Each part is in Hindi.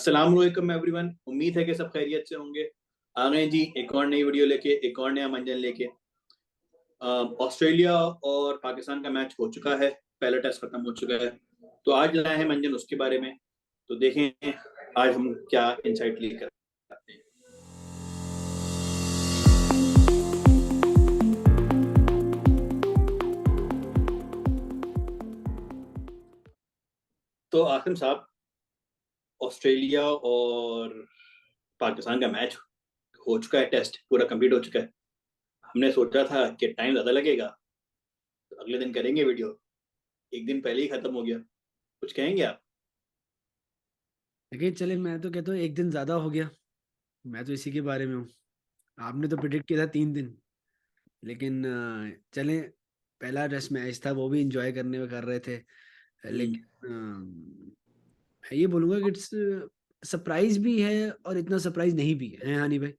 अस्सलाम वालेकुम एवरीवन। उम्मीद है कि सब खैरियत से होंगे। आ गए जी एक और नई वीडियो लेके, एक और नया मंजन लेके। ऑस्ट्रेलिया और पाकिस्तान का मैच हो चुका है, पहला टेस्ट खत्म हो चुका है। तो आज लाए हैं मंजन उसके बारे में। तो देखें आज हम क्या इंसाइट लेकर आते हैं। तो आसिम साहब, ऑस्ट्रेलिया और पाकिस्तान का मैच हो चुका है, टेस्ट पूरा कंप्लीट हो चुका है। हमने सोचा था कि टाइम ज़्यादा लगेगा तो अगले दिन करेंगे वीडियो, एक दिन पहले ही खत्म हो गया। कुछ कहेंगे आप? लेकिन चले, मैं तो कहता हूँ एक दिन ज्यादा हो गया। मैं तो इसी के बारे में हूँ। आपने तो प्रिडिक्ट किया था 3 दिन। लेकिन चले, पहला टेस्ट मैच था, वो भी इंजॉय करने में कर रहे थे। हम्म। लेकिन मैं ये बोलूंगा कि इट्स सरप्राइज भी है और इतना सरप्राइज नहीं भी है हानि भाई।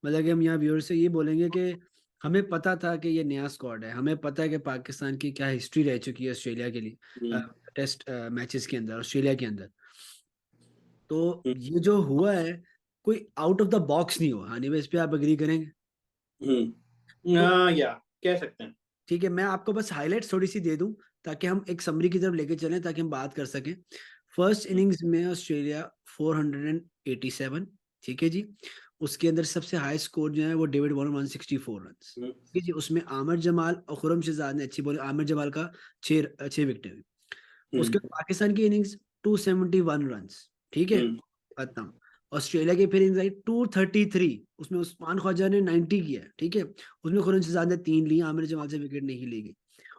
मतलब कि हम यहाँ व्यूअर से ये बोलेंगे कि हमें पता था कि ये नया स्क्वाड है, हमें पता है कि पाकिस्तान की क्या हिस्ट्री रह चुकी है ऑस्ट्रेलिया के लिए, हम्म। टेस्ट मैचेस के अंदर, ऑस्ट्रेलिया के अंदर। तो हम्म। ये जो हुआ है, कोई आउट ऑफ द बॉक्स नहीं हुआ हानि भाई, इस पे आप एग्री करेंगे? तो या कह सकते हैं। ठीक है, मैं आपको बस हाइलाइट्स थोड़ी सी दे दूं ताकि हम एक समरी की तरफ लेके चलें, ताकि हम बात कर सकें। फर्स्ट हम्म। इनिंग्स में ऑस्ट्रेलिया 487, ठीक है जी। उसके अंदर सबसे हाई स्कोर जो है वो डेविड वार्नर 164 रन, हम्म। ठीक है जी। उसमें आमिर जमाल और खुरम शहजाद ने अच्छी बॉलिंग, आमिर जमाल का 6 विकेट हुई। उसके बाद पाकिस्तान की इनिंग्स 271 रन, ठीक है, हम्म। खत्म। ऑस्ट्रेलिया की फिर इनिंग्स आई 233, उसमें उस्मान ख्वाजा ने 90 किया, ठीक है। उसमें खुरम शहजाद ने 3 ली, आमिर जमाल से विकेट नहीं ली गई।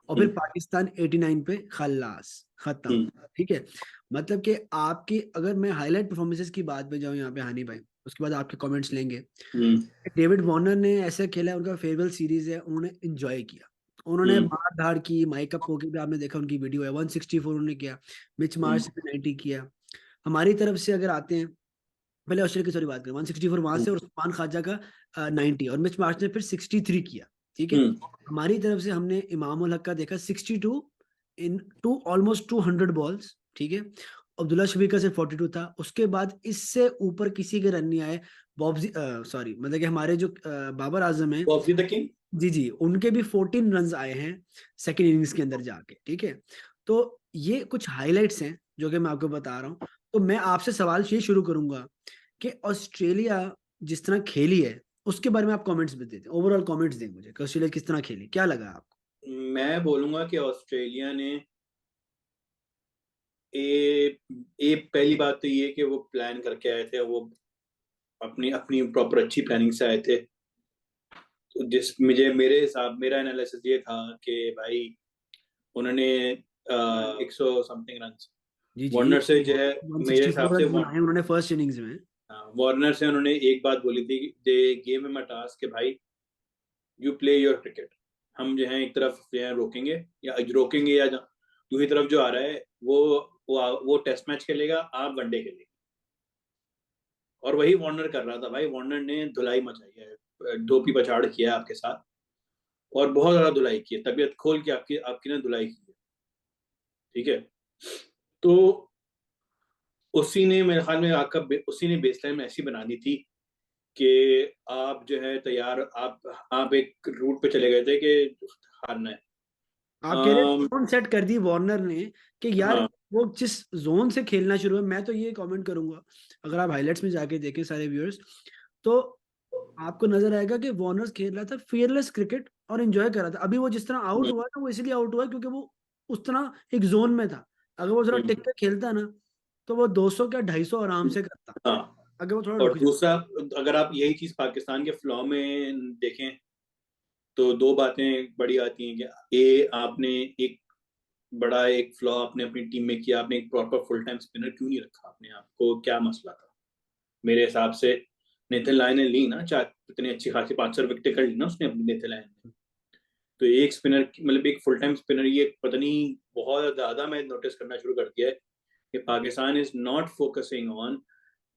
और फिर हम्म। पाकिस्तान 89 पे खल्लास, खत्म, हम्म। ठीक है। मतलब कि आपकी, अगर मैं हाईलाइट परफॉर्मेंसेस की बात पे जाऊं यहाँ पे हानी भाई, उसके बाद आपके कमेंट्स लेंगे। हम्म। डेविड वार्नर ने ऐसा खेला, उनका फेयरवेल सीरीज है, उन्होंने एंजॉय किया। उन्होंने हम्म। मार धाड़ की, माइक अप होके भी आपने देखा, उनकी वीडियो है, 164 उन्होंने किया। मिच मार्श ने 90 किया। हमारी तरफ से अगर आते हैं, पहले ऑस्ट्रेलिया की सॉरी बात करें, 164 वहां से, और उस्मान ख्वाजा का 90, और मिच मार्श ने फिर 63 किया, ठीक है। हम्म। हमारी तरफ से हमने इमामुल हक का देखा 62 इन टू ऑलमोस्ट 200 बॉल्स, ठीक है। अब्दुल्ला शफीक का सिर्फ 42 था। उसके बाद इससे ऊपर किसी के रन नहीं आए। बॉब्जी, सॉरी, मतलब कि हमारे जो बाबर आजम है, बॉब्जी द किंग। जी जी, उनके भी 14 रन आए हैं सेकेंड इनिंग्स के अंदर जाके, ठीक है। तो ये कुछ हाइलाइट्स हैं जो कि मैं आपको बता रहा हूँ। तो मैं आपसे सवाल ये शुरू करूंगा कि ऑस्ट्रेलिया जिस तरह खेली है, उसके बारे में आप कमेंट्स भी देते, ओवरऑल कमेंट्स दें मुझे कि ऑस्ट्रेलिया किस तरह खेली, क्या लगा आपको? मैं बोलूंगा कि ऑस्ट्रेलिया ने ए, ए पहली बात तो ये कि वो प्लान करके आए थे, वो अपनी अपनी प्रॉपर अच्छी प्लानिंग से आए थे। तो जिस मुझे मेरे हिसाब मेरा एनालिसिस ये था कि भाई उन्होंने 100 समथिंग रन जी जी, वार्नर से जो है, मेरे हिसाब 164 से रन बनाए उन्होंने फर्स्ट इनिंग्स में। वार्नर से उन्होंने एक बात बोली थी, they gave him a task कि भाई यू प्ले योर क्रिकेट। हम जो है एक तरफ जो है रोकेंगे या रोकेंगे या दूसरी तरफ जो आ रहा है वो टेस्ट मैच खेलेगा, आप वनडे खेलेंगे। और वही वार्नर कर रहा था भाई। वार्नर ने धुलाई मचाई है, धोपी पछाड़ किया है आपके साथ, और बहुत ज्यादा धुलाई की है, तबीयत खोल के आपकी आपकी ने धुलाई की है। ठीक है। तो उसी ने मेरे ख्याल में उसी ने बेसलाइन में ऐसी बना दी थी कि आप जो है तैयार, आप एक रूट पे चले गए थे कि हारना है। आप कह रहे अम, जोन सेट कर दी वार्नर ने कि यार, हाँ। वो जिस जोन से खेलना शुरू है, मैं तो ये कमेंट करूंगा, अगर आप हाइलाइट्स में जाके देखें सारे व्यूअर्स, तो आपको नजर आएगा कि वार्नर खेल रहा था फियरलेस क्रिकेट और एंजॉय कर रहा था। अभी वो जिस तरह आउट हम्म। हुआ ना, वो इसलिए आउट हुआ क्योंकि वो उस तरह एक जोन में था। अगर वो थोड़ा टिक हम्म। के खेलता ना, तो वो 200 क्या 250 आराम से करता, हाँ। अगर वो थोड़ा और रुक जाता। दूसरा, अगर आप यही चीज पाकिस्तान के फ्लॉ में देखें तो दो बातें बड़ी आती हैं कि आपने एक बड़ा एक फ्लॉ आपने अपनी टीम में किया, आपने एक प्रॉपर फुल टाइम स्पिनर क्यों नहीं रखा? आपने, आपको क्या मसला था? मेरे हिसाब से नेथन लायन ने ली ना, चार इतनी अच्छी खासी 500 विकेट कर ली ना उसने अपनी, नेथन लायन ने। तो एक स्पिनर मतलब एक फुल टाइम स्पिनर, ये पता नहीं बहुत ज्यादा मैं नोटिस करना शुरू कर दिया है कि Pakistan is not focusing on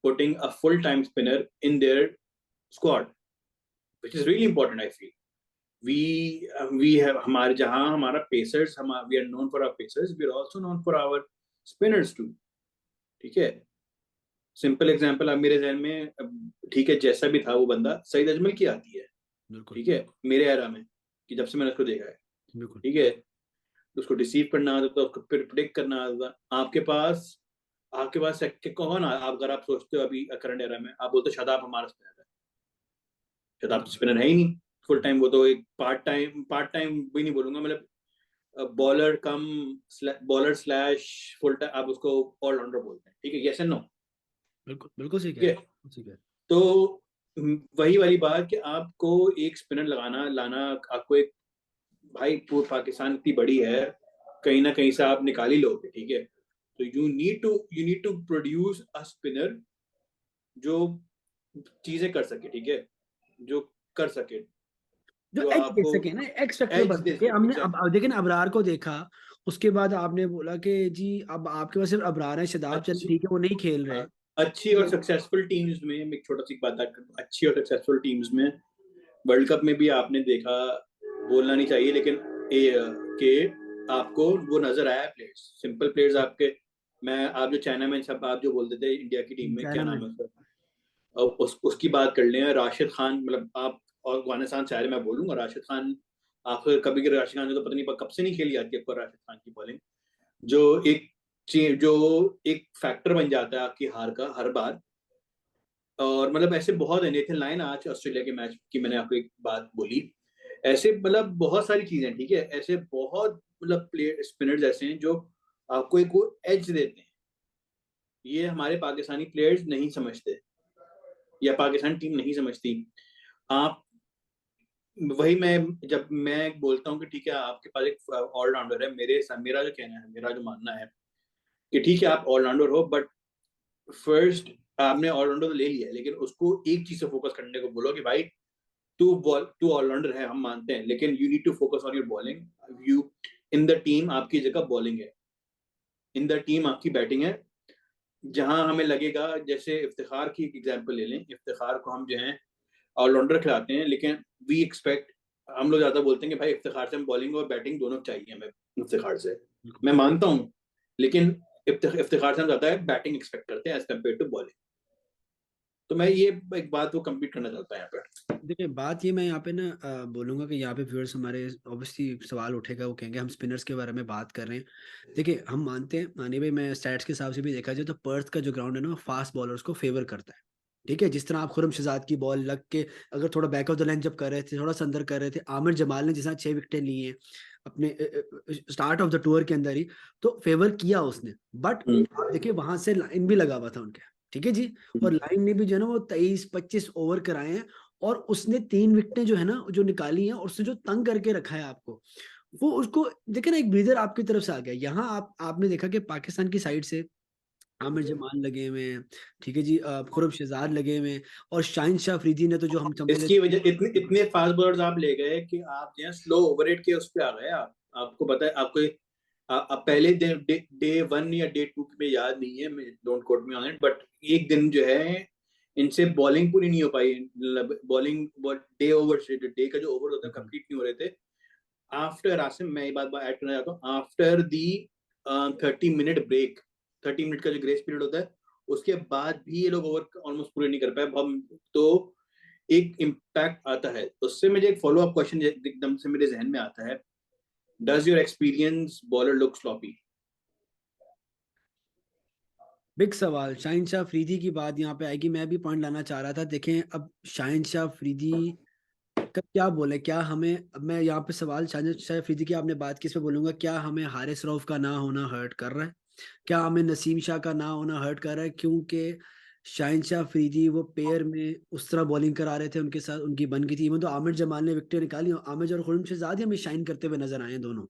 putting a full time spinner in their squad, which is really important I feel. We we have हमारे जहां हमारा पेसर्स, हम we are known for our pacers, we are also known for our spinners too. ठीक है। सिंपल एग्जांपल अब मेरे जहन में, ठीक है जैसा भी था वो बंदा, सईद अजमल की आती है, बिल्कुल ठीक है, मेरे एरा में, कि जब से मैंने उसको देखा है, बिल्कुल। ठीक है, उसको डिसीव करना आता था, उसको प्रिडिक्ट करना आता था। आपके पास कौन आप, अगर आप सोचते हो अभी करंट एरा में, आप बोलते हो शादाब हमारा स्पिनर है, शादाब तो स्पिनर है ही नहीं फुल टाइम, वो तो एक पार्ट टाइम भी नहीं बोलूंगा, मतलब बॉलर कम बॉलर स्लैश फुल टाइम, आप उसको ऑलराउंडर बोलते हैं, ठीक है, यस एंड नो, बिल्कुल बिल्कुल सही कह ठीक रहे है। हैं, बिल्कुल सही कह रहे हैं। तो वही वाली बात कि आपको एक स्पिनर लगाना लाना, आपको एक, भाई पूरे पाकिस्तान इतनी बड़ी है, कहीं ना कहीं से आप निकाल ही लोगे, ठीक है, तो you need to produce a spinner जो चीजें कर सके, ठीक है, जो कर सके, जो जो एज दे आपको सके ना, एक्स फैक्टर एज बन दे सके। सके, हमने एग्जैक्ट। अब देखिए ना, अबरार को देखा, उसके बाद आपने बोला कि जी अब आपके पास सिर्फ अबरार है, शदाब चल अच्छी, ठीक है वो नहीं खेल रहे, हाँ, अच्छी ठीक और है। सक्सेसफुल टीम्स में, मैं एक छोटा सी बात ऐड करूं, अच्छी और सक्सेसफुल टीम्स में, वर्ल्ड कप में भी आपने देखा, बोलना नहीं चाहिए लेकिन के आपको वो नजर आया प्लेयर्स, सिंपल प्लेयर्स आपके, मैं आप जो चाइना में सब आप जो बोलते थे इंडिया की टीम में, क्या चाइना में। नाम है उसका, अब उसकी बात कर लें, राशिद खान, मतलब आप, और अफगानिस्तान शायद मैं बोलूंगा राशिद खान, आप कभी कभी राशिद खान ने तो पता नहीं कब से नहीं खेली जाती है आपको राशिद खान की बॉलिंग, जो एक जो एक फैक्टर बन जाता है आपकी हार का हर बार। और मतलब ऐसे बहुत है, नेथन लायन आज ऑस्ट्रेलिया के मैच की मैंने आपको एक बात बोली, ऐसे मतलब बहुत सारी चीजें, ठीक है, ऐसे बहुत मतलब प्लेयर स्पिनर्स ऐसे हैं जो आपको एक वो एज देते हैं, ये हमारे पाकिस्तानी प्लेयर्स नहीं समझते, या पाकिस्तान टीम नहीं समझती। आप, वही मैं जब मैं बोलता हूँ कि ठीक है आपके पास एक ऑलराउंडर है, मेरा जो कहना है, मेरा जो मानना है कि ठीक है आप ऑलराउंडर हो, बट फर्स्ट आपने ऑलराउंडर तो ले लिया है, लेकिन उसको एक चीज से फोकस करने को बोलो कि भाई तू ऑलराउंडर है, हम मानते हैं, लेकिन you need to focus on your bowling, you in the team आपकी जगह बॉलिंग है, इन द टीम आपकी बैटिंग है, जहां हमें लगेगा, जैसे इफ्तिखार की एग्जांपल ले लें, इफ्तिखार को हम जो है ऑलराउंडर खिलाते हैं, लेकिन वी एक्सपेक्ट, हम लोग ज्यादा बोलते हैं कि भाई इफ्तिखार से हम बॉलिंग और बैटिंग दोनों चाहिए हमें, इफ्तिखार से बिल्कुल। मैं मानता हूँ, लेकिन इफ्तिखार से हम ज्यादा है बैटिंग एक्सपेक्ट करते हैं एज कम्पेयर टू बॉलिंग। तो मैं ये एक बात को कम्पीट करना चाहता हूँ यहाँ पे। देखिए बात ये मैं यहाँ पे ना बोलूंगा कि यहाँ पे व्यूअर्स हमारे ऑब्वियसली सवाल उठेगा, वो कहेंगे हम स्पिनर्स के बारे में बात कर रहे हैं। देखिए हम मानते हैं, मानिए भाई, मैं स्टैट्स के हिसाब से भी देखा जाए तो पर्थ का जो ग्राउंड है ना वो फास्ट बॉलर्स को फेवर करता है। ठीक है, जिस तरह आप खुरम शहजाद की बॉल लग के अगर थोड़ा बैक ऑफ द लाइन जब कर रहे थे, थोड़ा सा अंदर कर रहे थे, आमिर जमाल ने जिस 6 विकेटें ली हैं अपने स्टार्ट ऑफ द टूर के अंदर ही, तो फेवर किया उसने। बट आप देखिए वहां से लाइन भी लगा हुआ था उनके, ठीक है जी, और लाइन ने भी जो है ना वो 23-25 ओवर कराए हैं, और उसने 3 विकेटें जो है ना जो निकाली हैं, और उसने जो तंग करके रखा है आपको, वो उसको देखे ना, एक ब्रीदर आपकी तरफ से आ गया। यहाँ आपने देखा कि पाकिस्तान की साइड से आमिर जमान लगे हुए हैं, ठीक है जी, खुरम शहजाद लगे हुए हैं, और शाहिन शाह अफरीदी ने तो जो हम समझ इसकी लेते वजह इतने हैं। इतने फास्ट बॉलर्स आप ले गए कि आप जो है स्लो ओवर रेट के उस पे आ गए, आप आपको पता है, आपको आप पहले डे 1 या डे 2 में याद नहीं है, don't quote me on it, but एक दिन जो है इनसे बॉलिंग पूरी नहीं हो पाई, बॉलिंग डे ओवर से डे का जो ओवर होता है बिल्कुल कंप्लीट नहीं हो रहे थे। आफ्टर आसिम, मैं ये बात ऐड करना चाहता हूँ, after the 30 minute break, 30 minute का जो ग्रेस पीरियड होता है, उसके बाद भी ये लोग ओवर ऑलमोस्ट पूरे नहीं कर पाए हम, तो एक इम्पैक्ट आता है उससे। मुझे एक फॉलो अप क्वेश्चन एकदम से मेरे जहन में आता है, does your experience bowler look sloppy? Big सवाल। शाहिन शाह अफरीदी की बात यहाँ पे आएगी, मैं भी पॉइंट लाना चाह रहा था। देखें अब शाहिन शाह अफरीदी का क्या बोले, क्या हमें, अब मैं यहाँ पे सवाल शाहिन शाह अफरीदी की आपने बात की, इस पे बोलूंगा क्या हमें हारिस रऊफ का ना होना हर्ट कर रहा है, क्या हमें नसीम शाह का ना होना हर्ट कर रहा है, क्योंकि शाहिन शाह अफरीदी वो पेयर में उस तरह बॉलिंग करा रहे थे, उनके साथ उनकी बन गई थी। इवन तो आमिर जमाल ने विकेटें निकाली, और आमिर और खुरम शहजाद ही हमें शाइन करते हुए नजर आए हैं दोनों,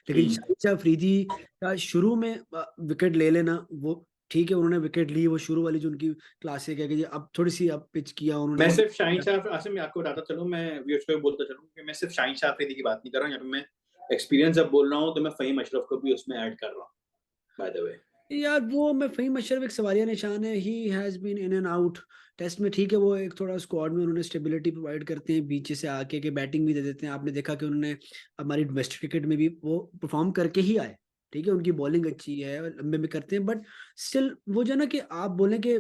लेकिन शाहिद शाह अफरीदी का शुरू में विकेट ले लेना वो ठीक है, उन्होंने विकेट ली, वो शुरू वाली जो उनकी क्लासिक है कि जी अब थोड़ी सी अब पिच किया उन्होंने मैं और सिर्फ शाहिन शाह, आसिम मैं आपको बताता चलूं, मैं व्यूअर्स को बोलता चलूं कि मैं सिर्फ शाहिन शाह अफरीदी की बात नहीं कर रहा हूं यहाँ पे, मैं एक्सपीरियंस अब बोल रहा हूँ, तो मैं फहीम अशरफ को भी उसमें ऐड कर रहा हूँ, बाय द वे। यार वो मैं फहीम अशरफ एक सवालिया निशान है, he has been in and out test में, ठीक है, वो एक थोड़ा स्क्वाड में उन्होंने स्टेबिलिटी प्रोवाइड करते हैं, बीच से आके के बैटिंग भी दे देते हैं। आपने देखा कि उन्होंने हमारी डोमेस्टिक क्रिकेट में भी वो परफॉर्म करके ही आए, ठीक है, उनकी बॉलिंग अच्छी है, लंबे में करते हैं, बट स्टिल वो जो है ना कि आप बोलें कि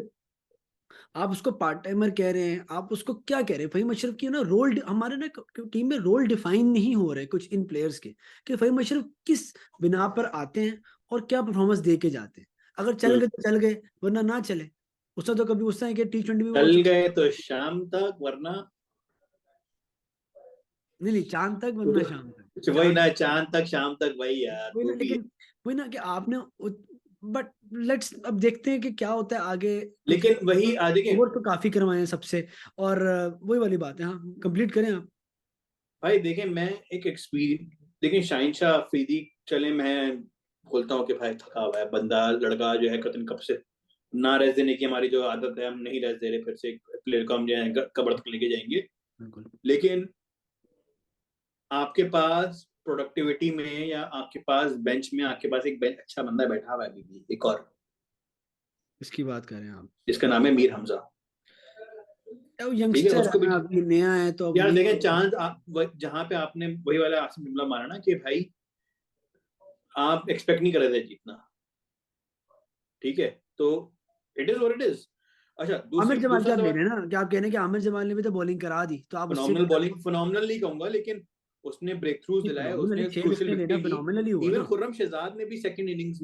आप उसको पार्ट टाइमर कह रहे हैं, आप उसको क्या कह रहे हैं? फहीम अशरफ की ना रोल हमारे ना टीम में रोल डिफाइन नहीं हो रहे कुछ इन प्लेयर्स के, कि फहीम अशरफ किस बिना पर आते हैं और क्या परफॉर्मेंस दे के जाते हैं। अगर चल गए तो चल गए, वरना ना चले। उसने तो कभी उसने कि T20 में बोल चल चुका गए तो शाम तक, वरना नहीं नहीं, चांद तक वो वरना शाम तक। तो वही चांद ना, चांद तक शाम तक, वही यार वही ना, वो भी है। लेकिन वही ना कि आपने, बट लेट्स अब देखते हैं कि क्या होता है आगे, क्योंकि लेकिन वही देखें ओवर तो काफी करवाए हैं सबसे। और वही वाली बात है। हाँ, कंप्लीट करें आप। भाई, देखें मैं एक एक्सपीरियंस, देखें शाहिन शाह अफरीदी, चले मैं बोलता हूँ कि भाई थका हुआ है बंदा, लड़का जो है कतन कब से ना रेस्ट देने की हमारी जो आदत है, हम नहीं रेस्ट दे रहे, फिर से प्लेयर को हम जो है कब्र तक लेके जाएंगे। बिल्कुल। लेकिन आपके पास प्रोडक्टिविटी में, या आपके पास बेंच में, आपके पास एक बेंच अच्छा बंदा बैठा हुआ है अभी भी, एक और, इसकी बात करें आप। जिसका नाम है मीर हमजा। वो ठीक है, यंगस्टर है उसको भी ना, अभी नया है तो अब यार नहीं। देखें चांस जहां पे आपने वही वाला आसिम जुमला मारा ना कि भाई आप एक्सपेक्ट नहीं कर रहे थे जीतना, ठीक है, तो it is what it is. अच्छा, आमिर दूसरी जमाल की दूसरा आप ले सवाल। रहे हैं ना, क्या आप कह रहे हैं कि आमिर जमाल ने भी तो बॉलिंग करा दी, तो आप उससे फिनोमिनल बॉलिंग, फिनोमिनल नहीं कहूंगा, लेकिन उसने ब्रेक थ्रूज दिलाए, फिनोमिनल उसने 6 विकेट क्रूशियल लेना विकेटें ली। फिनोमिनल ही हुआ इवन ना। खुर्रम शहजाद ने भी सेकंड इनिंग्स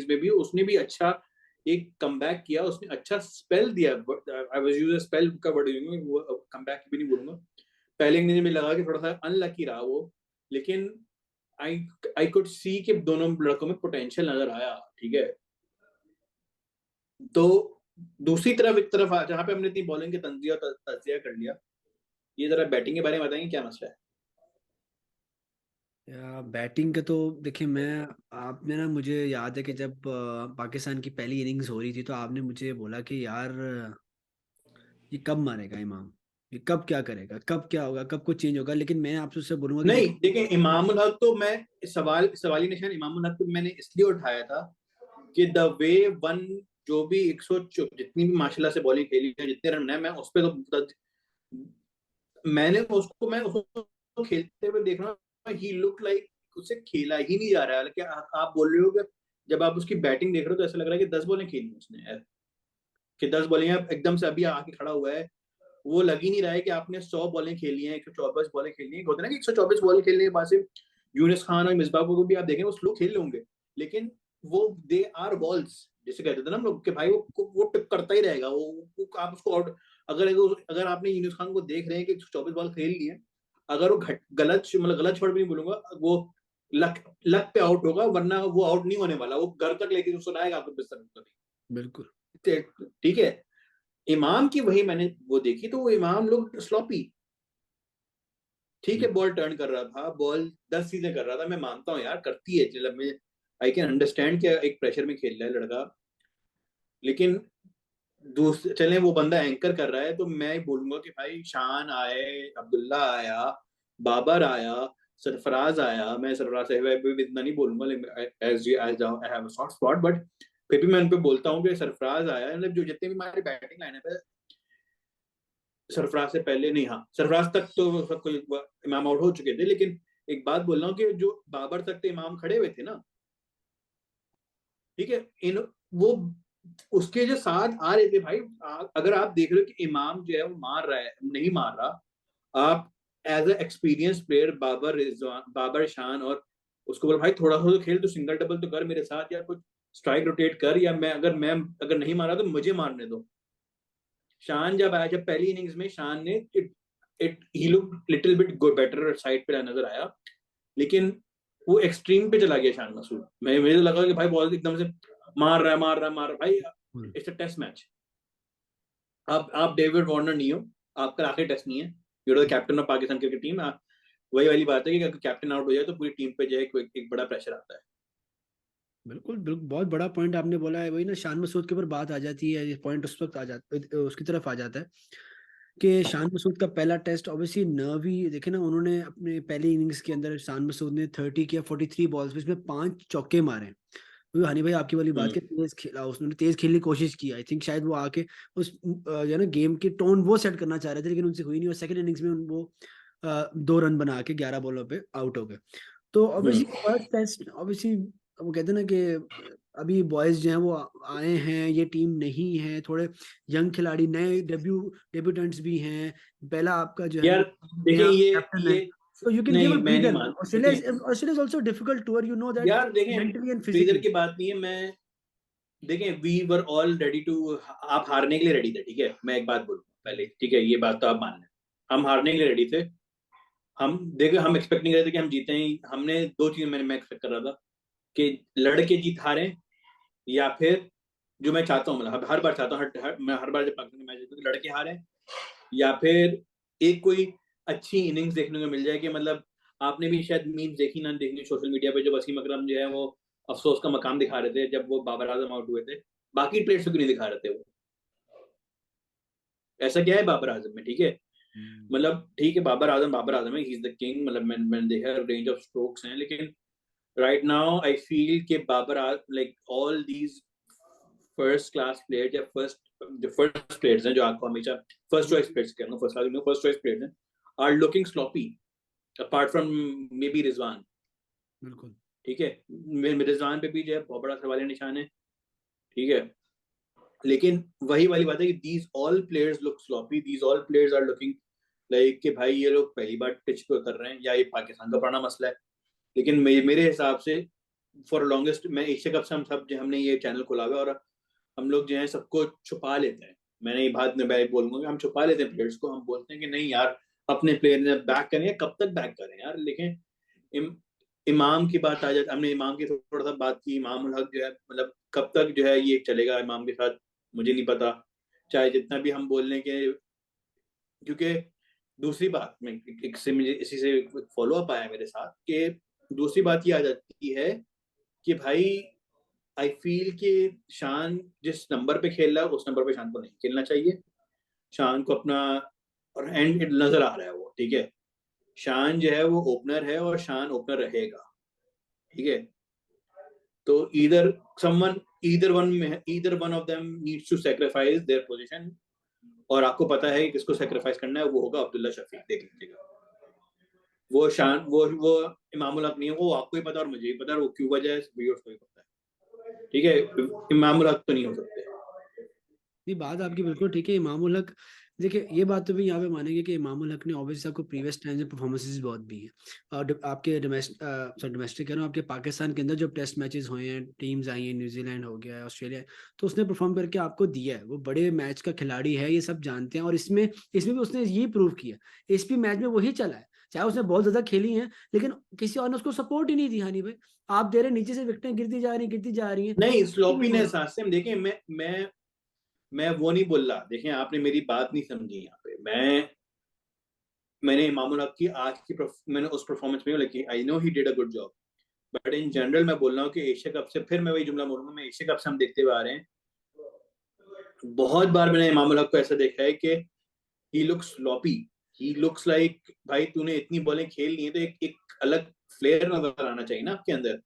में भी उसने भी अच्छा एक कमबैक किया, उसने अच्छा स्पेल दिया। आई वाज यूज स्पेल का वर्ड, वो कमबैक भी नहीं बोलूंगा। पहले इनिंग में लगा कि थोड़ा सा अनलकी रहा वो, लेकिन आई आई कुड सी कि दोनों लड़कों में पोटेंशियल नजर आया, ठीक है। तो दूसरी तरफ, एक तरफ जहां पे हमने इतनी बॉलिंग के तंजिया तजिया कर लिया, ये जरा बैटिंग के बारे में बताएंगे क्या मसला है। या बैटिंग का तो देखिए, मैं आपने ना, मुझे याद है कि जब पाकिस्तान की पहली इनिंग्स हो रही थी तो आपने मुझे बोला कि यार ये कब मारेगा इमाम, ये कब क्या करेगा, कब क्या होगा, कब कुछ चेंज होगा। लेकिन मैं आपसे उससे बोलूंगा कि नहीं देखो, देखें, इमामुल हक तो मैं सवाली निशान इमामुल हक तो मैंने इसलिए उठाया था कि द वे वन, जो भी 100 जितनी भी माशाल्लाह से बॉलिंग खेली है, जितने रन है, मैं उस पर तो मैं उसको खेलते हुए देख रहा हूँ, ही लुक लाइक उसे खेला ही नहीं जा रहा है। हालांकि आप बोल रहे हो कि जब आप उसकी बैटिंग देख रहे हो तो ऐसा लग रहा है कि 10 बॉलें खेली उसने यार, कि 10 बॉलें एकदम से अभी आके खड़ा हुआ है। वो लग ही नहीं रहा है कि आपने 100 बॉलें खेली हैं, 124 बॉलें खेली हैं। होता है ना कि 124 बॉल खेलने के बाद से यूनिस खान और मिसबाह को भी आप देखें, वो स्लो खेल रहे होंगे, लेकिन वो दे आर बॉल्स, जैसे कहते थे ना हम लोग कि भाई वो टिप करता ही रहेगा, वो आप उसको आउट, अगर अगर आपने यूनिस खान को देख रहे हैं कि 124 बॉल खेल ली है, अगर वो गलत, मतलब गलत शॉट भी नहीं बोलूंगा, वो लक लक पे आउट होगा, वरना वो आउट नहीं होने वाला, वो घर तक लेके सुनाएगा आपको बिस्तर में। बिल्कुल। ठीक है। इमाम की वही मैंने वो देखी, तो वो इमाम लोग स्लॉपी, ठीक है, बॉल टर्न कर रहा था, बॉल 10 चीजें कर रहा था, मैं मानता हूँ यार करती है, मतलब मैं आई कैन अंडरस्टैंड कि एक प्रेशर में खेल रहा है लड़का, लेकिन दूसरे चले वो बंदा एंकर कर रहा है, तो मैं बोलूंगा कि भाई शान आए, अब्दुल्ला आया, बाबर आया, सरफराज आया। मैं सरफराज से भी इतना नहीं बोलूंगा, as as I have a soft spot, but फिर भी मैं उन पे बोलता हूँ कि सरफराज आया, मतलब जो जितने भी हमारे बैटिंग लाइनअप है, सरफराज से पहले नहीं, हाँ सरफराज तक तो सब कोई इमाम आउट हो चुके थे, लेकिन एक बात बोल रहा हूँ कि जो बाबर तक तो इमाम खड़े हुए थे ना, ठीक है, इन वो उसके जो साथ आ रहे थे भाई, अगर आप देख रहे हो कि इमाम जो है वो मार रहा है नहीं मार रहा, आप as a experience player Babar Shan और उसको बोल भाई थोड़ा सा तो खेल, तो सिंगल डबल तो कर मेरे साथ, या कुछ स्ट्राइक रोटेट कर, या मैं अगर नहीं मारा तो मुझे मारने दो। शान जब आया, जब पहली इनिंग्स में शान ने it it he look little bit go better side पे नजर आया, लेकिन वो एक्सट्रीम पे चला गया शान मसूद। मैं मुझे लगा कि भाई बॉल एकदम से मार रहा है भाई, इट्स अ टेस्ट मैच। आप डेविड वार्नर नहीं हो, आपका आखिरी टेस्ट नहीं है, you are the captain of Pakistan cricket team. वही वाली बात है कि अगर कैप्टन आउट हो जाए तो पूरी टीम पे जो है एक बड़ा प्रेशर आता है। बिल्कुल बिल्कुल, बहुत बड़ा पॉइंट आपने बोला है। वही ना, शान मसूद के ऊपर बात आ जाती है, ये पॉइंट उस वक्त आ जाता, उसकी तरफ आ जाता है कि शान मसूद का पहला टेस्ट ऑब्वियसली नर्व ही देखे ना। उन्होंने अपने पहली इनिंग्स के अंदर शान मसूद ने 30 किया 43 बॉल्स में, इसमें 5 चौके मारे। तो हनी भाई आपकी वाली बात हम्म। के तेज खेला, उसने तेज खेलने की कोशिश की। आई थिंक शायद वो आके उस जो है ना गेम की टोन वो सेट करना चाह रहे थे, लेकिन उनसे हुई नहीं, और सेकंड इनिंग्स में वो 2 रन बना के 11 बॉलों पे आउट हो गए। तो ऑब्वियसली हम्म। फर्स्ट टेस्ट ऑब्वियसली, वो कहते हैं ना कि अभी बॉयज जो हैं वो आए हैं, ये टीम नहीं है, थोड़े यंग खिलाड़ी, नए डेब्यूटेंट्स भी हैं, पहला आपका जो है यार देखिए नया ये कैप्टन है, ये तो यू कैन गिव नहीं, अ मैं नहीं ब्रीदर। मानता, ऑस्ट्रेलिया देखें। Australia is also difficult tour, you know that, यार देखें, मेंटली एंड फ्रीजर फिजिकली। की बात नहीं है, मैं देखें we were all ready to, आप हारने के लिए रेडी थे, ठीक है, मैं एक बात बोलूँ पहले, ठीक है, ये बात तो आप मान लें, हम हारने के लिए रेडी थे। हम देखो, हम एक्सपेक्ट नहीं कर रहे थे कि हम जीते ही, हमने दो चीज मैं एक्सपेक्ट कर रहा था कि लड़के जीत हारे, या फिर जो मैं चाहता हूँ, मतलब हर बार चाहता हूँ, मैं हर बार जब पाकिस्तान का मैच देखता हूँ कि लड़के हारे, या फिर एक कोई अच्छी इनिंग्स देखने को मिल जाए, कि मतलब आपने भी शायद मीम्स देखी ना देखी सोशल मीडिया पे, जब वसीम अकरम जो है वो अफसोस का मकाम दिखा रहे थे जब वो बाबर आजम आउट हुए थे, बाकी प्लेयर्स को क्यों नहीं दिखा रहे थे वो, ऐसा क्या है बाबर आजम में, ठीक है, मतलब ठीक है, बाबर आजम है, ही इज द किंग, मतलब मैंने देखा रेंज ऑफ स्ट्रोक्स हैं, लेकिन राइट नाउ आई फील कि Babar Azam, like all these first class player, या जो फर्स्ट प्लेयर्स हैं, जो आपको हमेशा फर्स्ट चॉइस प्लेयर्स कहूंगा, फर्स्ट चॉइस प्लेयर्स हैं, are looking sloppy, apart from maybe Rizwan, बिल्कुल। ठीक है, रिजवान पे भी जो है बहुत बड़ा सवाल निशान है, ठीक है, लेकिन वही वाली बात है कि these all players look sloppy, these all players are looking like कि भाई ये लोग पहली बार पिच पे कर रहे हैं, या ये पाकिस्तान का पुराना मसला है, लेकिन मेरे हिसाब से फॉर लॉन्गेस्ट, मैं एशिया कप से हम सब जो हमने ये चैनल खोला हुआ है, और हम लोग जो है सबको छुपा लेते हैं, मैंने ये बात मैं बोलूंगा कि हम छुपा लेते हैं प्लेयर्स को, हम बोलते हैं कि नहीं यार अपने प्लेयर ने बैक करें, कब तक बैक करें यार, लेकिन इमाम की बात आ जाती, हमने इमाम की थोड़ा सा बात की, इमाम उल हक जो है, मतलब कब तक जो है ये चलेगा इमाम के साथ, मुझे नहीं पता, चाहे जितना भी हम बोल लें कि, क्योंकि दूसरी बात में एक से मुझे इसी से फॉलो अप आया मेरे साथ, कि दूसरी बात ये आ जाती है कि भाई आई फील कि शान जिस नंबर पे खेल रहा है उस नंबर पे शान को नहीं खेलना चाहिए, शान को अपना, और एंड नजर आ रहा है वो, ठीक है, शान जो है वो ओपनर है और शान ओपनर रहेगा, ठीक है, तो either one of them needs to sacrifice their position, और आपको पता है कि किसको सेक्रीफाइस करना है, वो होगा अब्दुल्ला शफीक, देख लीजिएगा, वो शान वो इमामुल हक नहीं है, वो आपको ही पता और मुझे ही पता है, वो क्यों वजह है उसको ही पता है, ठीक है, इमामुल हक तो नहीं हो सकते। ये बात आपकी बिल्कुल ठीक है। इमामुल हक, देखिए ये बात तो भी यहाँ पे मानेंगे कि इमामुल हक ने ऑब्वियसली आपको प्रीवियस टाइम में परफॉर्मेंसेस बहुत दी है, और आपके डोमेस्टिक कह रहा हूँ, आपके पाकिस्तान के अंदर जब टेस्ट मैचेस हुए हैं, टीम्स आई हैं, न्यूजीलैंड हो गया है, ऑस्ट्रेलिया है, तो उसने परफॉर्म करके आपको दिया है, वो बड़े मैच का खिलाड़ी है, ये सब जानते हैं, और इसमें इसमें भी उसने ये प्रूव किया, एसपी मैच में वही चला है, चाहे उसने बहुत ज्यादा खेली है, लेकिन किसी और ने उसको सपोर्ट ही नहीं दी। हानि भाई, आप दे रहे नीचे से विकेटें गिरती जा रही हैं। नहीं, स्लोपीनेस आसिम, देखें, मैं वो नहीं बोल रहा, देखें आपने मेरी बात नहीं समझी यहाँ पे, मैंने इमामुल हक की मैंने उस परफॉर्मेंस में लिखी, I know he did a good job, but in general मैं बोल रहा हूँ कि एशिया कप से, फिर मैं वही जुमला बोलूंगा, मैं एशिया कप से हम देखते हुए आ रहे हैं, बहुत बार मैंने इमामुल हक को ऐसा देखा है कि he looks sloppy, he looks like, भाई तूने इतनी बॉलें खेल ली है तो एक अलग फ्लेयर नजर आना चाहिए ना आपके अंदर,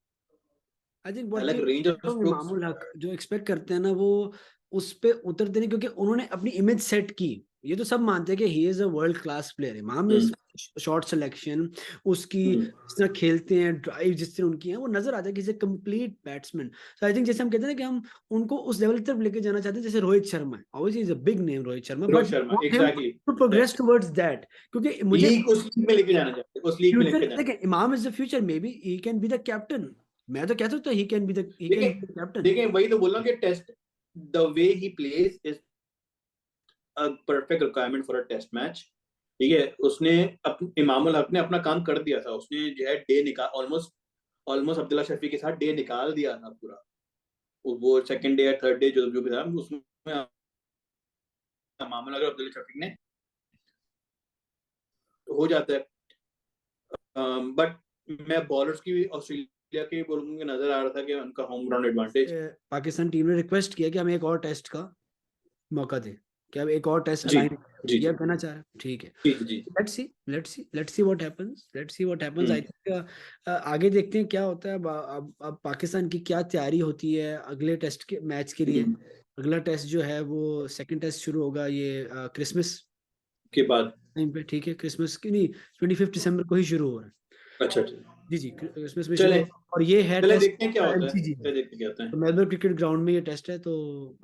आई थिंक व्हाट अलग रेंज ऑफ तो स्ट्रोक्स। इमामुल हक जो एक्सपेक्ट करते हैं ना, वो उस पे उतरते नहीं, क्योंकि उन्होंने अपनी इमेज सेट की। ये तो सब मानते हैं कि he is a world class player. इमाम इज शॉट सिलेक्शन, उसकी जिस तरह खेलते हैं, ड्राइव जिस तरह उनकी है, वो नजर आता है कि इज कंप्लीट बैट्समैन। तो आई थिंक जैसे हम कहते हैं ना कि हम उनको उस लेवल की तरफ लेके जाना चाहते हैं, जैसे रोहित शर्मा है, obviously is a big name Rohit Sharma, Rohit but Sharma, want him exactly, to progress towards that, क्योंकि मुझे लीग उस लीग में लेके जाना चाहते हैं, उस लीग में फ्यूचर, लेके जाना देखिए Imam is the future, maybe he can be the captain. मैं तो कह सकता हूँ ही कैन देखें, बी द कैप्टन। देखें वही तो बोल रहा हूँ कि test, the way he plays is a perfect requirement for a test match, ठीक है, उसने इमामुल हक ने अपना काम कर दिया था, उसने जो है डे निकाल, ऑलमोस्ट ऑलमोस्ट अब्दुल्ला शफी के साथ डे निकाल दिया था पूरा, वो सेकंड डे या थर्ड डे जो जो भी था उसमें इमामुल हक और अब्दुल्ला शफी ने हो जाता है, बट मैं बॉलर्स की ऑस्ट्रेलिया के बोलूंगा कि नजर आ रहा था कि उनका home ground advantage. Pakistan team ने रिक्वेस्ट किया कि हमें एक और टेस्ट का मौका दे, कि अब एक और टेस्ट जी अलाइन, जी ये जी आप कहना चाह रहे हैं, ठीक है। जी जी। Let's see what happens. I hmm think आगे देखते हैं क्या होता है। अब पाकिस्तान की क्या तैयारी होती है अगले टेस्ट के मैच के लिए। हम्म, अगला टेस्ट जो है वो सेकंड टेस्ट शुरू होगा ये क्रिसमस के बाद, टाइम पे, ठीक है, क्रिसमस की नहीं, 25 दिसंबर को ही शुरू हो रहा है। अच्छा अच्छा, जी जी, क्रिसमस में शुरू चले होगा और ये है चले टेस्ट देखते हैं क्या होता है, एमसीजी में। चले देखते हैं क्या होता है। तो मेलबर्न क्रिकेट ग्राउंड में ये टेस्ट है, तो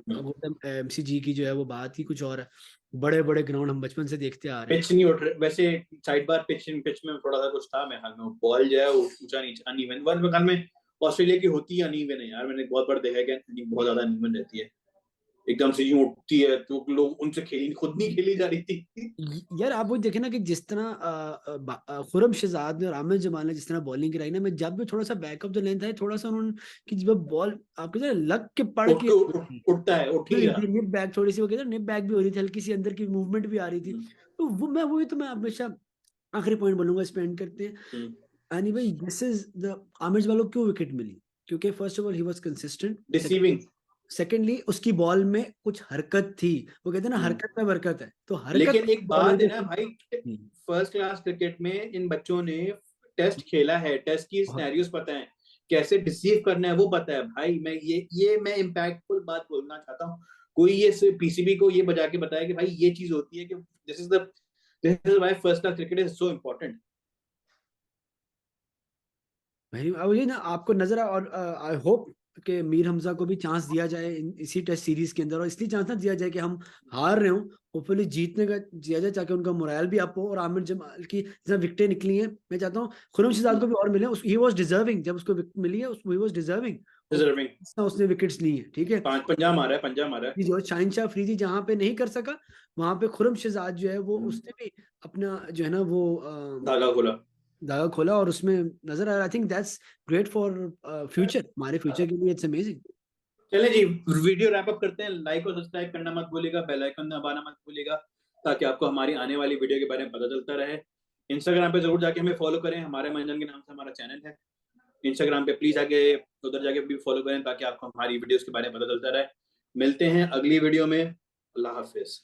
हम्म। अब होता है एमसीजी की जो है वो बात ही कुछ और है। बड़े बड़े ग्राउंड हम बचपन से देखते आ रहे हैं। पिच नहीं उठ रहे वैसे, साइड बार पिच पिच में थोड़ा सा कुछ था मेरे ख्याल में, बॉल जो है वो ऊंचा नीचा अनइवन, बस मेरे ख्याल में ऑस्ट्रेलिया की होती है अनइवन है यार, मैंने बहुत बार देखा है कि बहुत ज्यादा अनइवन रहती है, एकदम से यूं उठती है, तो लोग उनसे खेली खुद नहीं खेली जा रही थी। यार आप वो देखे ना कि जिस तरह खुरम शहजाद ने और आमिर जमाल ने जिस तरह बॉलिंग कराई ना, मैं जब भी थोड़ा सा बैकअप द लेंथ है, थोड़ा सा उन्होंने कि जब बॉल आपके जरा लग के पड़ के उठता है, उठ ही नहीं रहा। निप बैक थोड़ी सी वो कहते हैं निप बैक भी हो रही थी, हल्की सी अंदर की मूवमेंट भी आ रही थी। हम्म, तो वो मैं वही तो मैं हमेशा आखिरी पॉइंट बोलूंगा स्पेंड करते हैं। हम्म। एनी भाई this is the Aamir Jamal को क्यों विकेट मिली? क्योंकि first of all he was consistent, deceiving. Secondly उसकी बॉल में कुछ हरकत थी। वो कहते हैं ना हरकत में बरकत है, तो हरकत लेकिन एक बॉलर बात है ने ना भाई, की। फर्स्ट क्लास क्रिकेट में इन बच्चों ने टेस्ट खेला है, टेस्ट की बहुत सिनेरियोज पता है, कैसे डिसीव करना है वो पता है भाई। मैं ये मैं इम्पैक्टफुल बात बोलना चाहता हूँ, कोई ये पीसीबी को ये बजा के बताया कि भाई ये चीज होती है कि this is why first class cricket is so important. भाई अब ये ना आपको नजर और आई होप कि मीर हमजा को भी चांस दिया जाए इसी टेस्ट सीरीज के अंदर, और इसलिए चांस ना दिया जाए कि हम हार रहे हो, होपफुली जीतने का दिया जाए ताकि उनका मोरल भी अप हो। और आमिर जमाल की जितना विकेटें निकली हैं, मैं चाहता हूँ खुरम शहजाद को भी और मिले, ही वाज डिजर्विंग, जब उसको विकेट मिली है ही वाज डिजर्विंग। और डिजर्विंग। उसने विकेट्स ली है, ठीक है। पांच पंजा मारा है, पंजा मारा है। जी, जो शाहिनशाह अफरीदी जहाँ पे नहीं कर सका, वहां पे खुरम शहजाद जो है वो उसने भी अपना जो है ना वो धागा खोला। धागा खोला, और उसमें नजर आया। I think that's great for future, हमारे फ्यूचर के लिए इट्स अमेजिंग। चले जी, वीडियो रैप अप करते हैं। लाइक और सब्सक्राइब करना मत भूलिएगा, बेल आइकन दबाना मत भूलिएगा, ताकि आपको हमारी आने वाली वीडियो के बारे में पता चलता रहे। इंस्टाग्राम पे जरूर जाके हमें फॉलो करें, हमारे मनोरंजन के नाम से हमारा चैनल है इंस्टाग्राम पे, प्लीज आके उधर जाके भी फॉलो करें ताकि आपको हमारी वीडियोस के बारे में पता चलता रहे। मिलते हैं अगली वीडियो में। अल्लाह हाफिज।